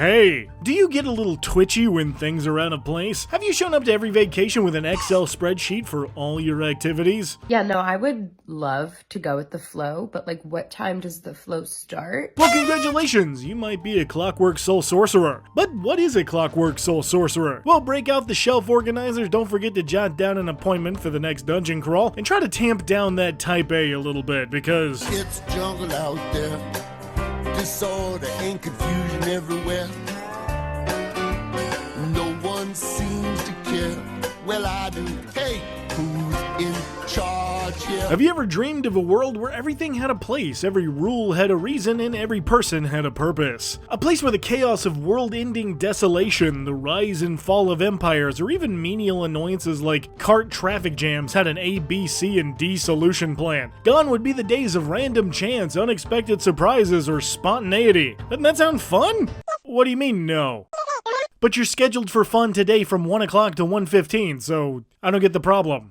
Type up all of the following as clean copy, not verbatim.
Hey, do you get a little twitchy when things are out of place? Have you shown up to every vacation with an Excel spreadsheet for all your activities? Yeah, no, I would love to go with the flow, but like what time does the flow start? Well, congratulations! You might be a Clockwork Soul Sorcerer. But what is a Clockwork Soul Sorcerer? Well, break out the shelf organizers, don't forget to jot down an appointment for the next dungeon crawl, and try to tamp down that Type A little bit, because it's jungle out there, disorder and confusion everywhere. No one seems to care. Well, I do. Hey, who's in charge here? Have you ever dreamed of a world where everything had a place, every rule had a reason, and every person had a purpose? A place where the chaos of world-ending desolation, the rise and fall of empires, or even menial annoyances like cart traffic jams had an A, B, C, and D solution plan. Gone would be the days of random chance, unexpected surprises, or spontaneity. Doesn't that sound fun? What do you mean, no? But you're scheduled for fun today from 1 o'clock to 1:15, so I don't get the problem.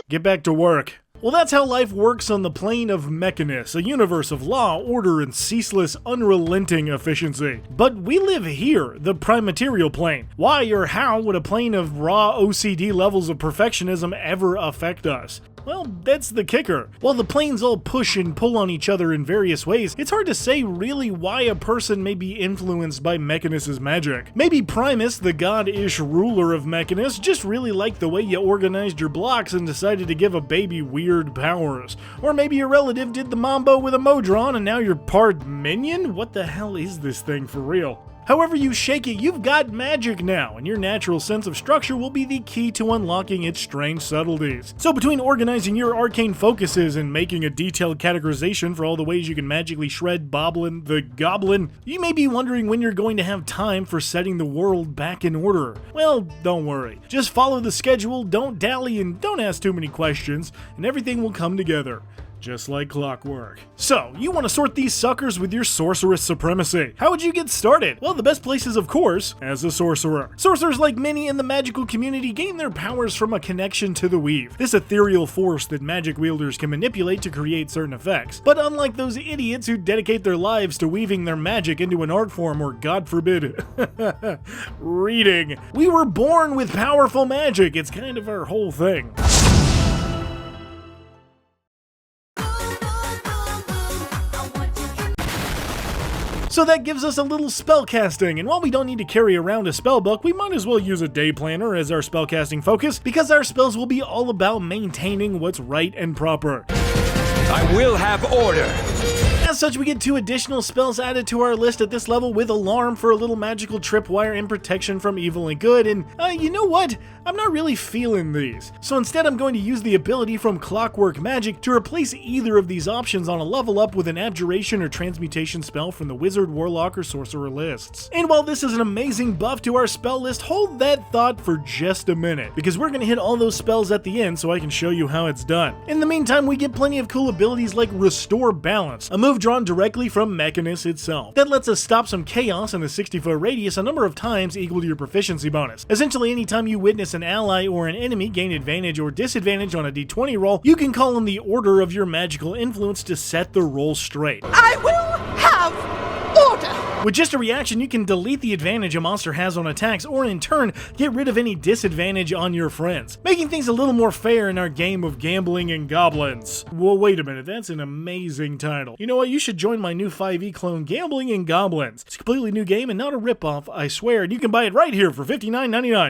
Get back to work. Well, that's how life works on the plane of Mechanus, a universe of law, order, and ceaseless, unrelenting efficiency. But we live here, the prime material plane. Why or how would a plane of raw OCD levels of perfectionism ever affect us? Well, that's the kicker. While the planes all push and pull on each other in various ways, it's hard to say really why a person may be influenced by Mechanus' magic. Maybe Primus, the god-ish ruler of Mechanus, just really liked the way you organized your blocks and decided to give a baby weird powers. Or maybe your relative did the mambo with a Modron and now you're part minion? What the hell is this thing for real? However you shake it, you've got magic now, and your natural sense of structure will be the key to unlocking its strange subtleties. So between organizing your arcane focuses and making a detailed categorization for all the ways you can magically shred Boblin the Goblin, you may be wondering when you're going to have time for setting the world back in order. Well, don't worry. Just follow the schedule, don't dally, and don't ask too many questions, and everything will come together. Just like clockwork. So, you want to sort these suckers with your sorceress supremacy. How would you get started? Well, the best place is, of course, as a sorcerer. Sorcerers, like many in the magical community, gain their powers from a connection to the weave, this ethereal force that magic wielders can manipulate to create certain effects. But unlike those idiots who dedicate their lives to weaving their magic into an art form or, God forbid, reading, we were born with powerful magic. It's kind of our whole thing. So that gives us a little spellcasting, and while we don't need to carry around a spellbook, we might as well use a day planner as our spellcasting focus, because our spells will be all about maintaining what's right and proper. I will have order. As such, we get 2 additional spells added to our list at this level, with Alarm for a little magical tripwire and protection from evil and good, and you know what? I'm not really feeling these. So instead I'm going to use the ability from Clockwork Magic to replace either of these options on a level up with an abjuration or transmutation spell from the Wizard, Warlock, or Sorcerer lists. And while this is an amazing buff to our spell list, hold that thought for just a minute, because we're going to hit all those spells at the end so I can show you how it's done. In the meantime, we get plenty of cool abilities like Restore Balance, a move drawn directly from Mechanus itself. That lets us stop some chaos in a 60-foot radius a number of times equal to your proficiency bonus. Essentially, anytime you witness an ally or an enemy gain advantage or disadvantage on a d20 roll, you can call in the order of your magical influence to set the roll straight. I will have order! With just a reaction, you can delete the advantage a monster has on attacks, or in turn, get rid of any disadvantage on your friends, making things a little more fair in our game of gambling and goblins. Well, wait a minute, that's an amazing title. You know what, you should join my new 5e clone, Gambling and Goblins. It's a completely new game and not a ripoff, I swear, and you can buy it right here for $59.99.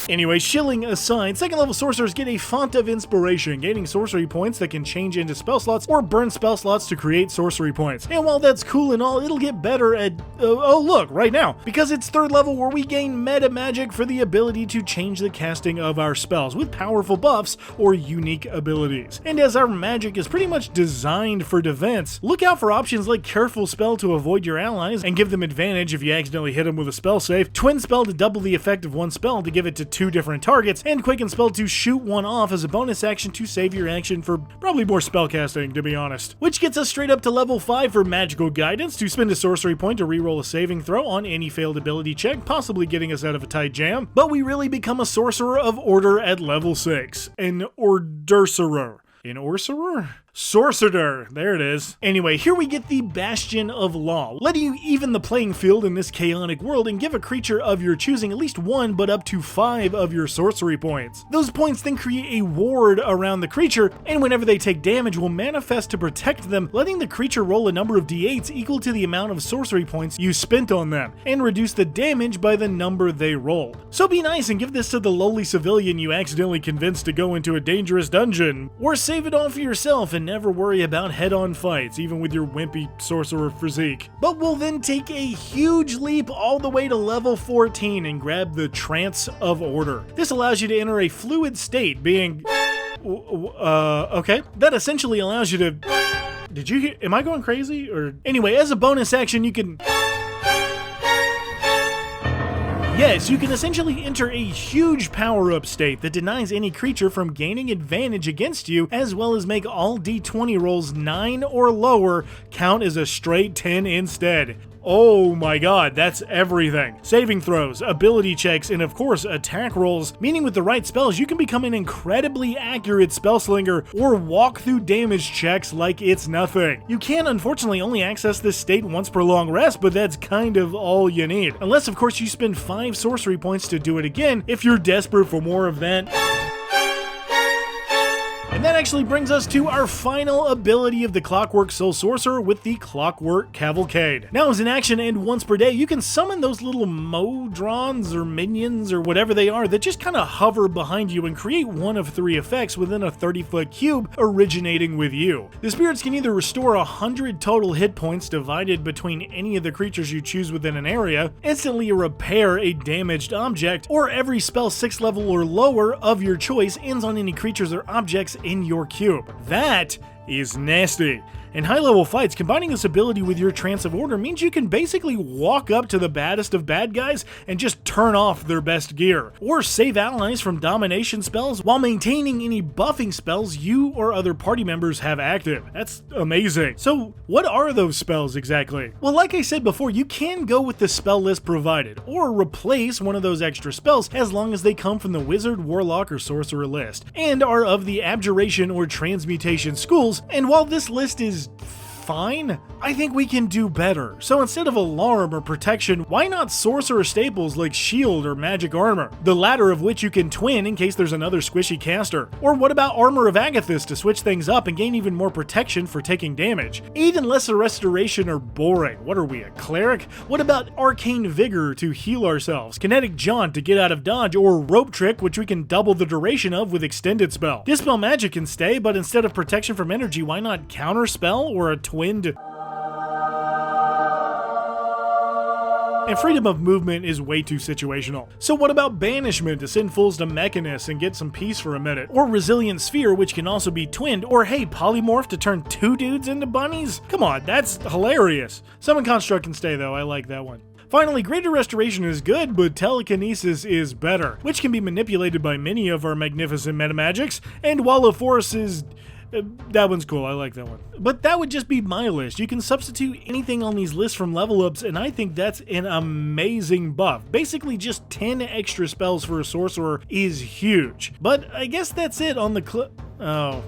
Anyway, shilling aside, second level sorcerers get a Font of Inspiration, gaining sorcery points that can change into spell slots or burn spell slots to create sorcery points. And while that's cool and all, it'll get better at, oh look, right now, because it's 3rd level where we gain meta magic for the ability to change the casting of our spells with powerful buffs or unique abilities. And as our magic is pretty much designed for defense, look out for options like Careful Spell to avoid your allies and give them advantage if you accidentally hit them with a spell save, Twin Spell to double the effect of one spell to give it to 2 different targets, and Quicken Spell to shoot one off as a bonus action to save your action for probably more spellcasting, to be honest. Which gets us straight up to level 5 for Magical Guidance, to spend a sorcery point to reroll a saving throw on any failed ability check, possibly getting us out of a tight jam. But we really become a Sorcerer of Order at level 6, an Ordercerer. An Orcerer? Sorcerer, there it is. Anyway, here we get the Bastion of Law, letting you even the playing field in this chaotic world and give a creature of your choosing at least 1 but up to 5 of your sorcery points. Those points then create a ward around the creature, and whenever they take damage will manifest to protect them, letting the creature roll a number of d8s equal to the amount of sorcery points you spent on them, and reduce the damage by the number they roll. So be nice and give this to the lowly civilian you accidentally convinced to go into a dangerous dungeon, or save it all for yourself and never worry about head-on fights, even with your wimpy sorcerer physique. But we'll then take a huge leap all the way to level 14 and grab the Trance of Order. This allows you to enter a fluid state, being... okay. That essentially allows you to... Did you hear? Am I going crazy? Or anyway, as a bonus action, you can... Yes, you can essentially enter a huge power-up state that denies any creature from gaining advantage against you, as well as make all d20 rolls 9 or lower count as a straight 10 instead. Oh my god, that's everything. Saving throws, ability checks, and of course attack rolls, meaning with the right spells you can become an incredibly accurate spellslinger or walk through damage checks like it's nothing. You can unfortunately only access this state once per long rest, but that's kind of all you need. Unless of course you spend 5 sorcery points to do it again if you're desperate for more of that. And that actually brings us to our final ability of the Clockwork Soul Sorcerer with the Clockwork Cavalcade. Now as an action and once per day, you can summon those little Modrons or minions or whatever they are that just kind of hover behind you and create one of 3 effects within a 30-foot cube originating with you. The spirits can either restore 100 total hit points divided between any of the creatures you choose within an area, instantly repair a damaged object, or every spell 6th level or lower of your choice ends on any creatures or objects in your cube. That is nasty. In high-level fights, combining this ability with your Trance of Order means you can basically walk up to the baddest of bad guys and just turn off their best gear, or save allies from domination spells while maintaining any buffing spells you or other party members have active. That's amazing. So what are those spells exactly? Well, like I said before, you can go with the spell list provided, or replace one of those extra spells as long as they come from the Wizard, Warlock, or Sorcerer list, and are of the Abjuration or Transmutation schools, and while this list is fine, I think we can do better. So instead of Alarm or Protection, why not Sorcerer staples like Shield or Magic Armor, the latter of which you can twin in case there's another squishy caster? Or what about Armor of Agathis to switch things up and gain even more protection for taking damage? Aid and Lesser Restoration are boring. What are we, a cleric? What about Arcane Vigor to heal ourselves, Kinetic Jaunt to get out of dodge, or Rope Trick, which we can double the duration of with Extended Spell? Dispel Magic can stay, but instead of protection from energy, why not Counter Spell or a twinned... And freedom of movement is way too situational. So what about Banishment to send fools to Mechanus and get some peace for a minute? Or Resilient Sphere, which can also be twinned? Or hey, Polymorph to turn 2 dudes into bunnies? Come on, that's hilarious. Summon Construct can stay though, I like that one. Finally, Greater Restoration is good, but Telekinesis is better, which can be manipulated by many of our magnificent metamagics, and Wall of Force is... that one's cool, I like that one. But that would just be my list. You can substitute anything on these lists from level ups, and I think that's an amazing buff. Basically just 10 extra spells for a sorcerer is huge. But I guess that's it on the oh,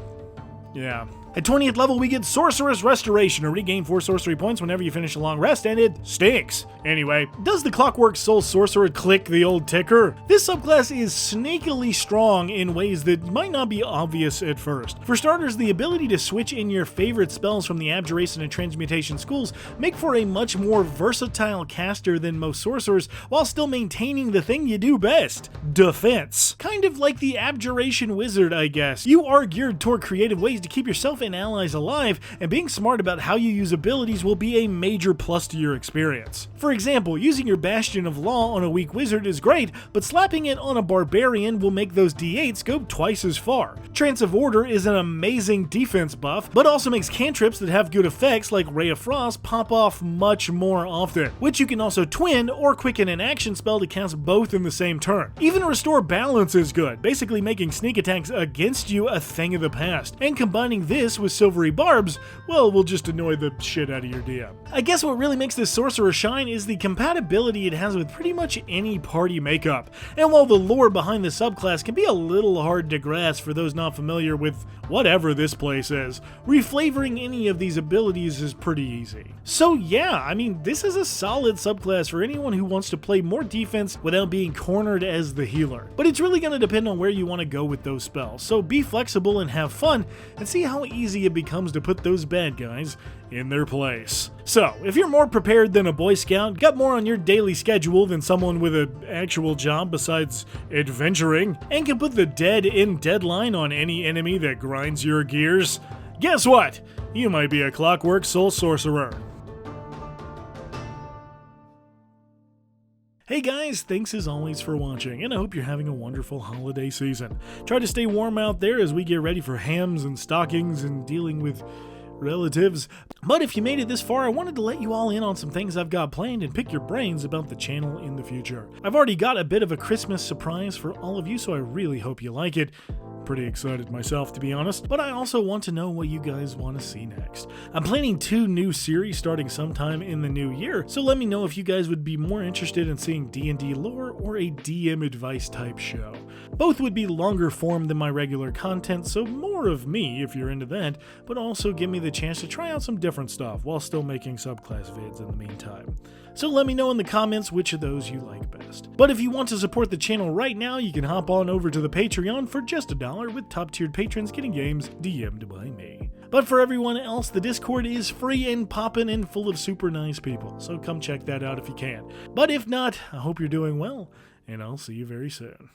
yeah. At 20th level, we get Sorcerer's Restoration, or regain 4 sorcery points whenever you finish a long rest, and it stinks. Anyway, does the Clockwork Soul Sorcerer click the old ticker? This subclass is sneakily strong in ways that might not be obvious at first. For starters, the ability to switch in your favorite spells from the Abjuration and Transmutation schools make for a much more versatile caster than most sorcerers, while still maintaining the thing you do best, defense. Kind of like the Abjuration Wizard, I guess. You are geared toward creative ways to keep yourself and allies alive, and being smart about how you use abilities will be a major plus to your experience. For example, using your Bastion of Law on a weak wizard is great, but slapping it on a barbarian will make those d8s go twice as far. Trance of Order is an amazing defense buff, but also makes cantrips that have good effects like Ray of Frost pop off much more often, which you can also twin or quicken an action spell to cast both in the same turn. Even Restore Balance is good, basically making sneak attacks against you a thing of the past, and combining this useless with silvery barbs, well, we'll just annoy the shit out of your DM. I guess what really makes this Sorcerer shine is the compatibility it has with pretty much any party makeup. And while the lore behind the subclass can be a little hard to grasp for those not familiar with whatever this place is, reflavoring any of these abilities is pretty easy. So yeah, I mean, this is a solid subclass for anyone who wants to play more defense without being cornered as the healer. But it's really going to depend on where you want to go with those spells, so be flexible and have fun, and see how easy it becomes to put those bad guys in their place. So, if you're more prepared than a Boy Scout, got more on your daily schedule than someone with an actual job besides adventuring, and can put the dead in deadline on any enemy that grinds your gears, guess what? You might be a Clockwork Soul Sorcerer. Hey guys, thanks as always for watching, and I hope you're having a wonderful holiday season. Try to stay warm out there as we get ready for hams and stockings and dealing with relatives. But if you made it this far, I wanted to let you all in on some things I've got planned and pick your brains about the channel in the future. I've already got a bit of a Christmas surprise for all of you, so I really hope you like it. Pretty excited myself, to be honest, but I also want to know what you guys want to see next. I'm planning 2 new series starting sometime in the new year, so let me know if you guys would be more interested in seeing D&D lore or a DM advice type show. Both would be longer form than my regular content, so more of me if you're into that, but also give me the chance to try out some different stuff while still making subclass vids in the meantime. So let me know in the comments which of those you like best. But if you want to support the channel right now, you can hop on over to the Patreon for just $1, with top-tiered patrons getting games DM'd by me. But for everyone else, the Discord is free and poppin' and full of super nice people, so come check that out if you can. But if not, I hope you're doing well, and I'll see you very soon.